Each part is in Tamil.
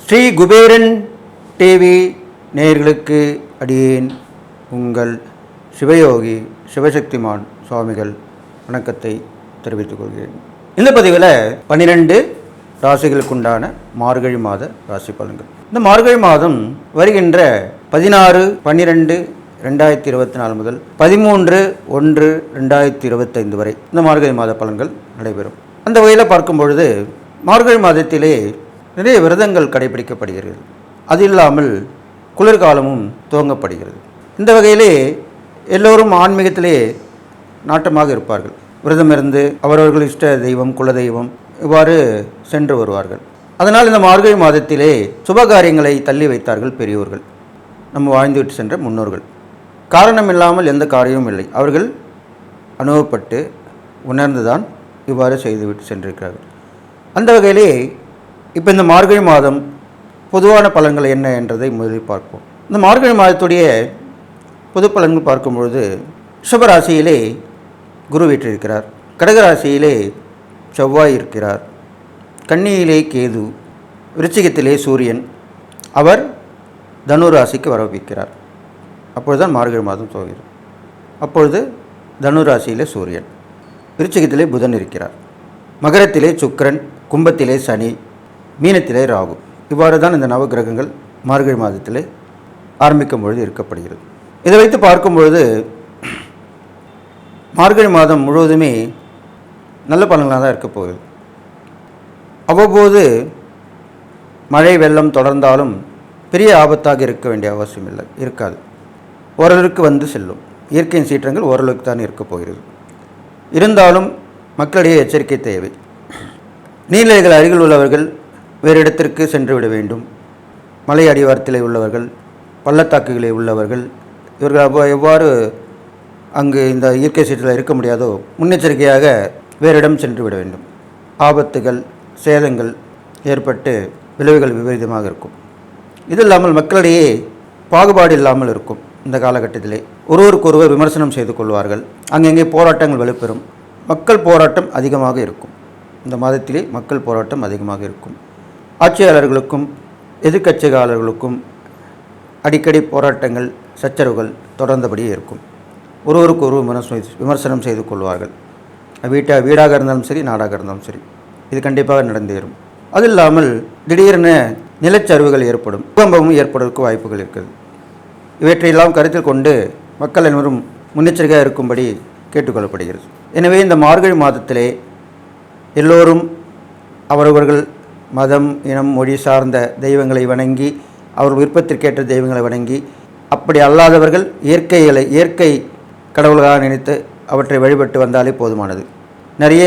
ஸ்ரீ குபேரன் டிவி நேயர்களுக்கு அடியேன் உங்கள் சிவயோகி சிவசக்திமான் சுவாமிகள் வணக்கத்தை தெரிவித்துக் கொள்கிறேன். இந்த பதிவில் 12 ராசிகளுக்குண்டான மார்கழி மாத ராசி பலன்கள். இந்த மார்கழி மாதம் வருகின்ற 16/12/2024 முதல் 13/1/2025 வரை இந்த மார்கழி மாத பலன்கள் நடைபெறும். அந்த வகையில் பார்க்கும் பொழுது மார்கழி மாதத்திலே நிறைய விரதங்கள் கடைபிடிக்கப்படுகிறது. அது இல்லாமல் குளிர்காலமும் துவங்கப்படுகிறது. இந்த வகையிலே எல்லோரும் ஆன்மீகத்திலே நாட்டமாக இருப்பார்கள். விரதம் இருந்து அவரவர்கள் இஷ்ட தெய்வம் குலதெய்வம் இவ்வாறு சென்று வருவார்கள். அதனால் இந்த மார்கழி மாதத்திலே சுபகாரியங்களை தள்ளி வைத்தார்கள் பெரியோர்கள், நம்ம வாழ்ந்துவிட்டு சென்ற முன்னோர்கள். காரணம் இல்லாமல் எந்த காரியமும் இல்லை. அவர்கள் அனுபவப்பட்டு உணர்ந்துதான் இவ்வாறு செய்துவிட்டு சென்றிருக்கிறார்கள். அந்த வகையிலே இப்போ இந்த மார்கழி மாதம் பொதுவான பலன்கள் என்ன என்றதை முதலில் பார்ப்போம். இந்த மார்கழி மாதத்துடைய பொது பலன்கள் பார்க்கும்பொழுது ரிஷபராசியிலே குரு வீற்றிருக்கிறார், கடகராசியிலே செவ்வாய் இருக்கிறார், கன்னியிலே கேது, விருச்சிகத்திலே சூரியன், அவர் தனு ராசிக்கு வரவிக்கிறார். அப்பொழுதுதான் மார்கழி மாதம் துவங்குகிறது. அப்பொழுது தனு ராசியிலே சூரியன், விருச்சிகத்திலே புதன் இருக்கிறார், மகரத்திலே சுக்கிரன், கும்பத்திலே சனி, மீனத்திலே ராகு. இவ்வாறு தான் இந்த நவகிரகங்கள் மார்கழி மாதத்திலே ஆரம்பிக்கும் பொழுது இருக்கப்படுகிறது. இதை வைத்து பார்க்கும் பொழுது மார்கழி மாதம் முழுவதுமே நல்ல பலன்களாக தான் இருக்க போகுது. அவ்வப்போது மழை வெள்ளம் தொடர்ந்தாலும் பெரிய ஆபத்தாக இருக்க வேண்டிய அவசியம் இருக்காது. ஓரளவுக்கு வந்து செல்லும். இயற்கையின் சீற்றங்கள் ஓரளவுக்கு தான் இருக்க போகிறது. இருந்தாலும் மக்களிடையே எச்சரிக்கை தேவை. நீர்நிலைகள் அருகில் உள்ளவர்கள் வேறு இடத்திற்கு சென்று விட வேண்டும். மலை அடிவாரத்திலே உள்ளவர்கள், பள்ளத்தாக்குகளில் உள்ளவர்கள், இவர்கள் எவ்வாறு அங்கு இந்த இயற்கை சீற்றத்தில் இருக்க முடியாதோ முன்னெச்சரிக்கையாக வேறு இடம் சென்று விட வேண்டும். ஆபத்துகள் சேதங்கள் ஏற்பட்டு விளைவுகள் விபரீதமாக இருக்கும். இது இல்லாமல் மக்களிடையே பாகுபாடு இல்லாமல் இருக்கும். இந்த காலகட்டத்திலே ஒருவருக்கொருவர் விமர்சனம் செய்து கொள்வார்கள். அங்கங்கே போராட்டங்கள் வலுப்பெறும். மக்கள் போராட்டம் அதிகமாக இருக்கும். இந்த மாதத்திலே மக்கள் போராட்டம் அதிகமாக இருக்கும். ஆட்சியாளர்களுக்கும் எதிர்க்கட்சியாளர்களுக்கும் அடிக்கடி போராட்டங்கள் சச்சரவுகள் தொடர்ந்தபடியே இருக்கும். ஒருவருக்கு ஒரு விமர்சனம் செய்து கொள்வார்கள். வீடாக இருந்தாலும் சரி, நாடாக இருந்தாலும் சரி, இது கண்டிப்பாக நடந்தேறும். அது இல்லாமல் திடீரென நிலச்சரிவுகள் ஏற்படும், பூகம்பமும் ஏற்படுவதற்கு வாய்ப்புகள் இருக்குது. இவற்றையெல்லாம் கருத்தில் கொண்டு மக்கள் அனைவரும் முன்னெச்சரிக்கையாக இருக்கும்படி கேட்டுக்கொள்ளப்படுகிறது. எனவே இந்த மார்கழி மாதத்திலே எல்லோரும் அவரவர்கள் மதம் இனம் மொழி சார்ந்த தெய்வங்களை வணங்கி, அவர் விருப்பத்திற்கேற்ற தெய்வங்களை வணங்கி, அப்படி அல்லாதவர்கள் இயற்கை கடவுள்களாக நினைத்து அவற்றை வழிபட்டு வந்தாலே போதுமானது. நிறைய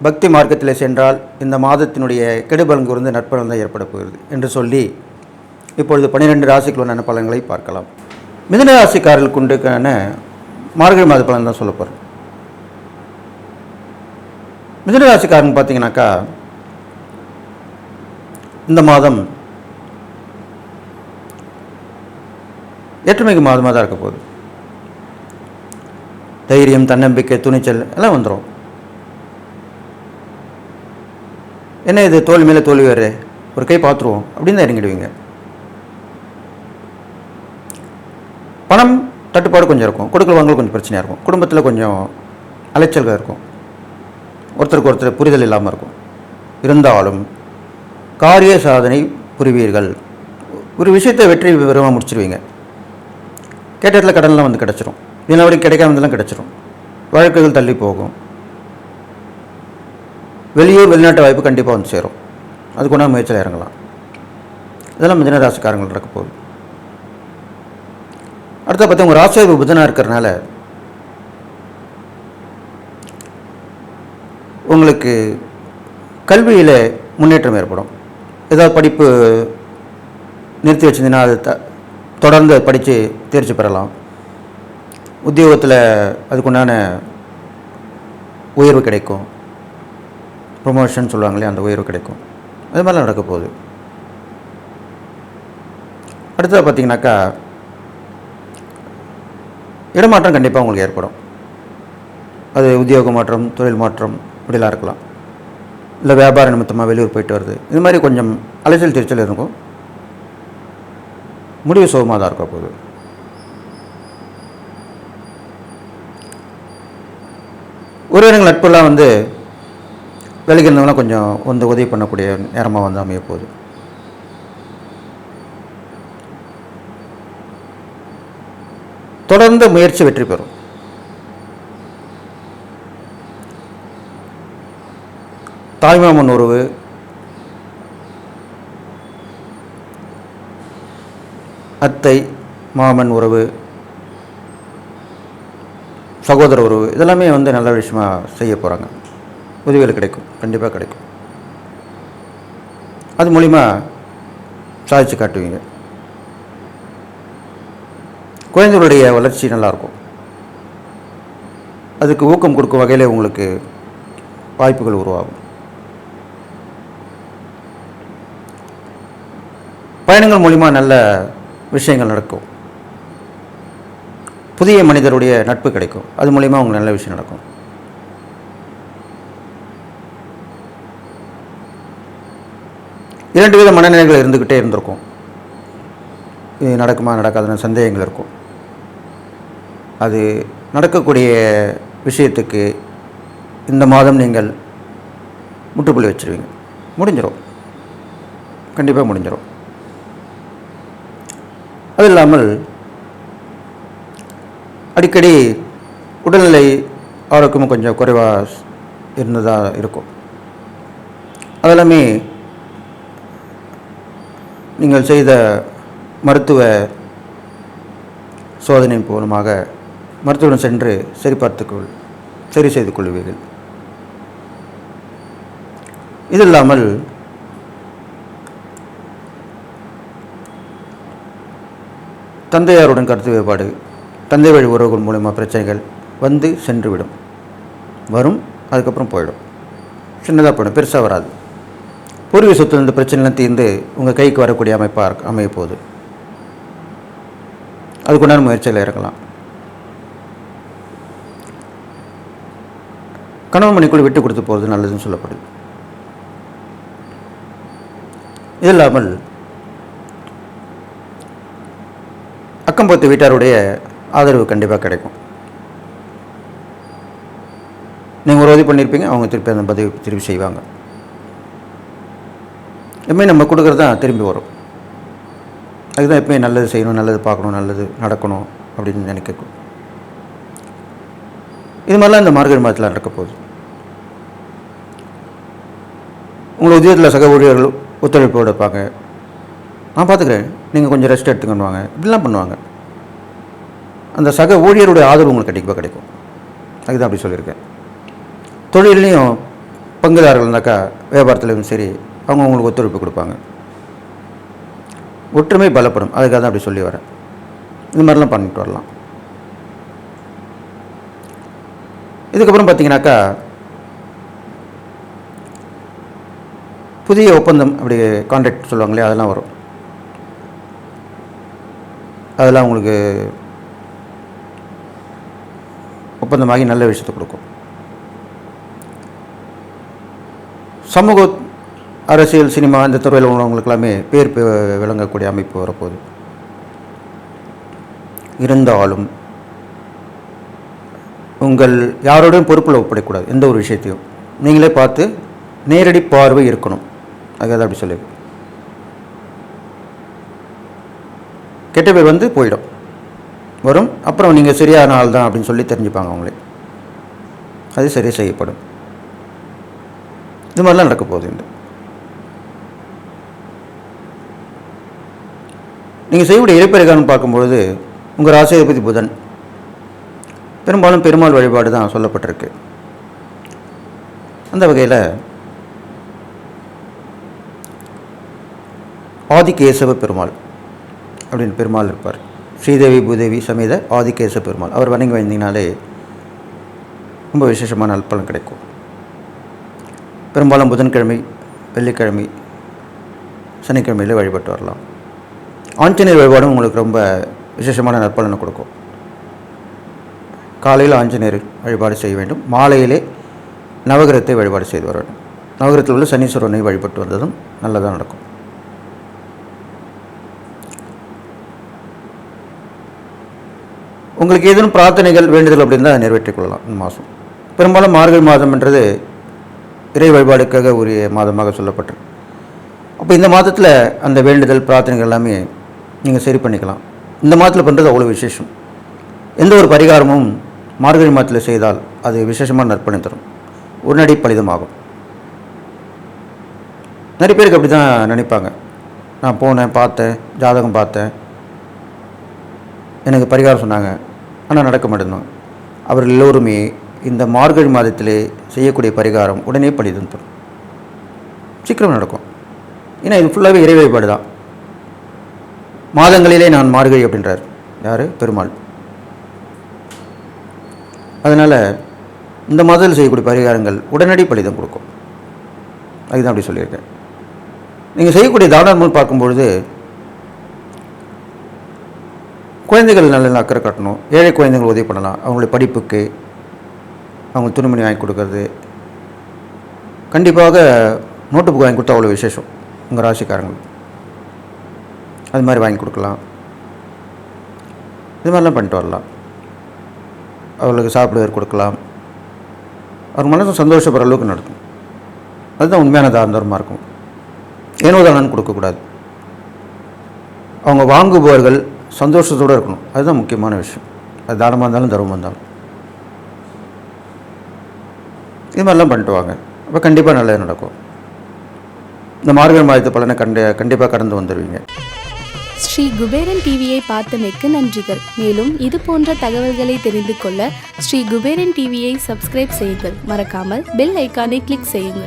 பக்தி மார்க்கத்தில் சென்றால் இந்த மாதத்தினுடைய கெடுபலன் கூர்ந்து நற்பலன் தான் ஏற்பட போகிறது என்று சொல்லி இப்பொழுது 12 ராசிக்குள்ளான பலன்களை பார்க்கலாம். மிதுன ராசிக்காரர்களுக்கு உண்டுக்கான மார்கழி மாத பலன் தான் சொல்ல போகிறேன். மிதுன ராசிக்காரன் பார்த்தீங்கன்னாக்கா இந்த மாதம் ஏற்றுமைக்கு மாதமாக தான் இருக்க போகுது. தைரியம், தன்னம்பிக்கை, துணிச்சல் எல்லாம் வந்துடும். என்ன இது தோல்வி மேலே தோல்வி வேறு, ஒரு கை பார்த்துருவோம் அப்படின்னு தான் இறங்கிடுவீங்க. பணம் தட்டுப்பாடு கொஞ்சம் இருக்கும். கொடுக்கல் வாங்கல் கொஞ்சம் பிரச்சனையாக இருக்கும். குடும்பத்தில் கொஞ்சம் அலைச்சல்கள் இருக்கும். ஒருத்தருக்கு ஒருத்தர் புரிதல் இல்லாமல் இருக்கும். இருந்தாலும் காரிய சாதனை புரிவீர்கள். ஒரு விஷயத்தை வெற்றி விவரமாக முடிச்சிருவீங்க. கேட்ட இடத்துல கடன்லாம் வந்து கிடச்சிரும். இதனால் வரைக்கும் கிடைக்காமதெல்லாம் கிடச்சிரும். வழக்குகள் தள்ளி போகும். வெளிநாட்டு வாய்ப்பு கண்டிப்பாக வந்து சேரும். அதுக்குன்னா முயற்சியில் இறங்கலாம். இதெல்லாம் மிதுன ராசிக்காரங்கள் நடக்க போகுது. அடுத்த பார்த்து உங்கள் ராசியாதிபதி புதனாக இருக்கிறனால உங்களுக்கு கல்வியில் முன்னேற்றம் ஏற்படும். ஏதாவது படிப்பு நிறுத்தி வச்சிருந்தீங்கன்னா அது தொடர்ந்து படித்து தேர்ச்சி பெறலாம். உத்தியோகத்தில் அதுக்குண்டான உயர்வு கிடைக்கும். ப்ரொமோஷன் சொல்லுவாங்களே, அந்த உயர்வு கிடைக்கும். அது மாதிரிலாம் நடக்க போகுது. அடுத்தது பார்த்திங்கனாக்கா இடமாற்றம் கண்டிப்பாக உங்களுக்கு ஏற்படும். அது உத்தியோக மாற்றம், தொழில் மாற்றம் இப்படிலாம் இருக்கலாம். இல்லை வியாபார நிமித்தமாக வெளியூர் போயிட்டு வருது, இது மாதிரி கொஞ்சம் அலைச்சல் திருச்சல் இருக்கும். முடிவு சுகமாக தான் இருக்க போகுது. உறவினர்கள் நட்பெல்லாம் வேலைக்கு இருந்தவங்களாம் கொஞ்சம் உதவி பண்ணக்கூடிய நேரமாக அமைய போகுது. தொடர்ந்து முயற்சி வெற்றி பெறும். தாய்மாமன் உறவு, அத்தை மாமன் உறவு, சகோதர உறவு, இதெல்லாமே நல்ல விஷயமாக செய்ய போகிறாங்க. உதவிகள் கிடைக்கும், கண்டிப்பாக கிடைக்கும். அது மூலிமா சாதித்து காட்டுவீங்க. குழந்தைகளுடைய வளர்ச்சி நல்லாயிருக்கும். அதுக்கு ஊக்கம் கொடுக்கும் வகையில் உங்களுக்கு வாய்ப்புகள் உருவாகும். பயணங்கள் மூலிமா நல்ல விஷயங்கள் நடக்கும். புதிய மனிதருடைய நட்பு கிடைக்கும், அது மூலிமா உங்களுக்கு நல்ல விஷயம் நடக்கும். இரண்டு வித மனநிலைகள் இருந்துக்கிட்டே இருந்திருக்கும். இது நடக்குமா நடக்காதுன்னு சந்தேகங்கள் இருக்கும். அது நடக்கக்கூடிய விஷயத்துக்கு இந்த மாதம் நீங்கள் முற்றுப்புள்ளி வச்சுருவீங்க. முடிஞ்சிடும், கண்டிப்பாக முடிஞ்சிடும். அது இல்லாமல் அடிக்கடி உடல்நிலை ஆரோக்கியமும் கொஞ்சம் குறைவாக இருந்ததாக இருக்கும். அதெல்லாமே நீங்கள் செய்த மருத்துவ சோதனையின் மூலமாக மருத்துவரிடம் சென்று சரி செய்து கொள்வீர்கள். இது இல்லாமல் தந்தையாருடன் கருத்து வேறுபாடு, தந்தை வழி உறவுகள் மூலமா பிரச்சனைகள் சென்றுவிடும். வரும், அதுக்கப்புறம் போயிடும். சின்னதாக போயிடும், பெருசாக வராது. பூர்வீக சொத்து இந்த பிரச்சனைலாம் தீர்ந்து உங்கள் கைக்கு வரக்கூடிய அமைய போகுது. அதுக்குண்டான முயற்சியில் இறங்கலாம். கணவன் மணிக்குள் விட்டு கொடுத்து போகிறது நல்லதுன்னு சொல்லப்படுது. இது இல்லாமல் அக்கம்பக்கத்து வீட்டாருடைய ஆதரவு கண்டிப்பாக கிடைக்கும். நீங்கள் ஒரு உதவி பண்ணியிருப்பீங்க, அவங்க திருப்பி அந்த திருப்பி செய்வாங்க. எப்பவுமே நம்ம கொடுக்குறது தான் திரும்பி வரும். அதுதான் எப்பவுமே நல்லது செய்யணும், நல்லது பார்க்கணும், நல்லது நடக்கணும் அப்படின்னு நினைக்கணும். இது மாதிரிலாம் இந்த மார்கழி மாதத்தில் நடக்க போகுது. உங்களை உத்தியோகத்தில் சக ஊழியர்கள் ஒத்துழைப்போடு இருப்பாங்க. நான் பார்த்துக்கிறேன், நீங்கள் கொஞ்சம் ரெஸ்ட் எடுத்துக்கணுவாங்க, இப்படிலாம் பண்ணுவாங்க. அந்த சக ஊழியருடைய ஆதரவு உங்களுக்கு கண்டிப்பாக கிடைக்கும். அதுதான் அப்படி சொல்லியிருக்கேன். தொழிலையும் பங்குதாரர்கள் இருந்தாக்கா வியாபாரத்துலையும் சரி, அவங்க உங்களுக்கு ஒத்துழைப்பு கொடுப்பாங்க. ஒற்றுமை பலப்படும். அதுக்காக தான் அப்படி சொல்லி வரேன். இது மாதிரிலாம் பண்ணிட்டு வரலாம். இதுக்கப்புறம் பார்த்தீங்கன்னாக்கா புதிய ஒப்பந்தம், அப்படி கான்ட்ராக்ட் சொல்லுவாங்களே, அதெல்லாம் வரும். அதெல்லாம் உங்களுக்கு ஒப்பந்தமாகி நல்ல விஷயத்தை கொடுக்கும். சமூக, அரசியல், சினிமா இந்த துறையில் உள்ளவங்களுக்கு எல்லாமே பேர் விளங்கக்கூடிய அமைப்பு வரப்போகுது. இருந்தாலும் உங்கள் யாரோடையும் பொறுப்பில் ஒப்படைக்கூடாது. எந்த ஒரு விஷயத்தையும் நீங்களே பார்த்து நேரடி பார்வை இருக்கணும். அதுக்காக அப்படி சொல்லி கெட்ட பேர் போயிடும், வரும். அப்புறம் நீங்கள் சரியான ஆள் தான் அப்படின்னு சொல்லி தெரிஞ்சுப்பாங்க அவங்களே. அது சரியாக செய்யப்படும். இது மாதிரிலாம் நடக்க போகுது. நீங்கள் செய்யக்கூடிய இறைப்பரிகாரம் பார்க்கும்பொழுது உங்கள் ராசியாதிபதி புதன், பெரும்பாலும் பெருமாள் வழிபாடு தான் சொல்லப்பட்டிருக்கு. அந்த வகையில் ஆதிகேசவ பெருமாள் அப்படின்னு பெருமாள் இருப்பார். ஸ்ரீதேவி பூதேவி சமேத ஆதிகேசவ பெருமாள், அவர் வணங்கி வந்தீங்கனாலே ரொம்ப விசேஷமான நல்பலன் கிடைக்கும். பெரும்பாலும் புதன்கிழமை, வெள்ளிக்கிழமை, சனிக்கிழமையில் வழிபட்டு வரலாம். ஆஞ்சநேயர் வழிபாடும் உங்களுக்கு ரொம்ப விசேஷமான நற்பலனை கொடுக்கும். காலையில் ஆஞ்சநேயர் வழிபாடு செய்ய வேண்டும். மாலையிலே நவகிரகத்தை வழிபாடு செய்து வர வேண்டும். நவகிரகத்தில் உள்ள சனீஸ்வரனை வழிபட்டு வந்ததும் நல்லதாக நடக்கும். உங்களுக்கு ஏதேனும் பிரார்த்தனைகள் வேண்டுதல் அப்படின்னு தான் நிறைவேற்றிக் கொள்ளலாம். இந்த மாதம் பெரும்பாலும் மார்கழி மாதம் என்றது இறை வழிபாடுக்காக உரிய மாதமாக சொல்லப்பட்டிருக்கு. அப்போ இந்த மாதத்தில் அந்த வேண்டுதல் பிரார்த்தனைகள் எல்லாமே நீங்கள் சரி பண்ணிக்கலாம். இந்த மாதத்தில் பண்ணுறது அவ்வளோ விசேஷம். எந்த ஒரு பரிகாரமும் மார்கழி மாதத்தில் செய்தால் அது விசேஷமாக நற்பணி தரும், உடனடி பலிதமாகும். நிறைய பேருக்கு அப்படி தான் நினைப்பாங்க. நான் போனேன், பார்த்தேன், ஜாதகம் பார்த்தேன், எனக்கு பரிகாரம் சொன்னாங்க, ஆனால் நடக்க மாட்டேன். அவர்கள் எல்லோருமே இந்த மார்கழி மாதத்திலே செய்யக்கூடிய பரிகாரம் உடனே பலிதம் தரும், சீக்கிரம் நடக்கும். ஏன்னா இது ஃபுல்லாகவே இறை வழிபாடு தான். மாதங்களிலே நான் மார்கழி அப்படின்றார் யார்? பெருமாள். அதனால் இந்த மாதத்தில் செய்யக்கூடிய பரிகாரங்கள் உடனடி பலிதம் கொடுக்கும். அதுதான் அப்படி சொல்லியிருக்கேன். நீங்கள் செய்யக்கூடிய தானங்கள் பார்க்கும்பொழுது குழந்தைகள் நல்ல அக்கறை காட்டணும். ஏழை குழந்தைகள் உதவி பண்ணலாம். அவங்களுடைய படிப்புக்கு அவங்களுக்கு துணிமணி வாங்கி கொடுக்கறது, கண்டிப்பாக நோட்டு புக் வாங்கி கொடுத்தா அவ்வளோ விசேஷம். உங்கள் ராசிக்காரங்களுக்கு அது மாதிரி வாங்கி கொடுக்கலாம். இது மாதிரிலாம் பண்ணிட்டு வரலாம். அவர்களுக்கு சாப்பிடுவதற்கு கொடுக்கலாம். அவர் மனசு சந்தோஷப்படுற அளவுக்கு நடக்கும். அதுதான் உண்மையான தாரணமாக இருக்கும். ஏனோ தானன்னு கொடுக்கக்கூடாது. அவங்க வாங்குபவர்கள் சந்தோஷத்தோடு இருக்கணும். அதுதான் முக்கியமான விஷயம். அது தானமாக இருந்தாலும் தர்மமாக இருந்தாலும் இது மாதிரிலாம் பண்ணிட்டு வாங்க. அப்போ கண்டிப்பாக நல்லது நடக்கும். இந்த மார்கழி மாதத்து பலனை கண்டிப்பாக கடந்து வந்துடுவீங்க. ஸ்ரீ குபேரன் டிவியை பார்த்தமைக்கு நன்றிகள். மேலும் இது போன்ற தகவல்களை தெரிந்து கொள்ள ஸ்ரீ குபேரன் டிவியை சப்ஸ்கிரைப் செய்யுங்கள். மறக்காமல் பெல் ஐக்கானை கிளிக் செய்யுங்கள்.